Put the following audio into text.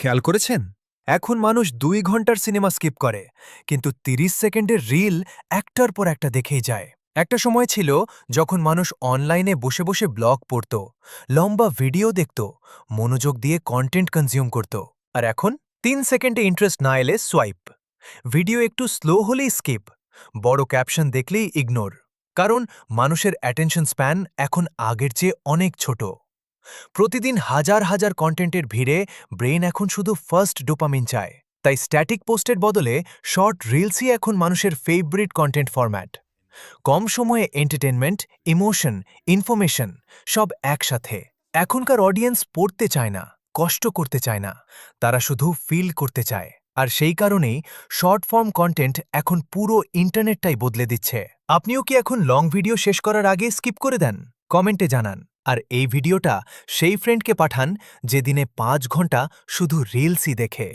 খেয়াল করেছেন? এখন মানুষ 2 ঘন্টার সিনেমা স্কিপ করে, কিন্তু 30 সেকেন্ডের রিল একটার পর একটা দেখেই যায়। একটা সময় ছিল যখন মানুষ অনলাইনে বসে বসে ব্লগ পড়ত, লম্বা ভিডিও দেখত, মনোযোগ দিয়ে কন্টেন্ট কনজিউম করত। আর এখন 3 সেকেন্ডে ইন্টারেস্ট না এলে সোয়াইপ, ভিডিও একটু স্লো হলেই স্কিপ, বড় ক্যাপশন দেখলেই ইগনোর। কারণ মানুষের অ্যাটেনশন স্প্যান এখন আগের চেয়ে অনেক ছোট। প্রতিদিন হাজার হাজার কন্টেন্টের ভিড়ে ব্রেন এখন শুধু ফার্স্ট ডোপামিন চায়। তাই স্ট্যাটিক পোস্টের বদলে শর্ট রিলসই এখন মানুষের ফেভারিট কন্টেন্ট ফরম্যাট। কম সময়ে এন্টারটেনমেন্ট, ইমোশন, ইনফরমেশন সব একসাথে। এখনকার অডিয়েন্স পড়তে চায় না, কষ্ট করতে চায় না, তারা শুধু ফিল করতে চায়। আর সেই কারণেই শর্ট ফর্ম কন্টেন্ট এখন পুরো ইন্টারনেটটাই বদলে দিচ্ছে। আপনিও কি এখন লং ভিডিও শেষ করার আগে স্কিপ করে দেন? কমেন্টে জানান। আর এই ভিডিওটা সেই ফ্রেন্ডকে পাঠান যে দিনে 5 ঘন্টা শুধু রিলসই দেখে।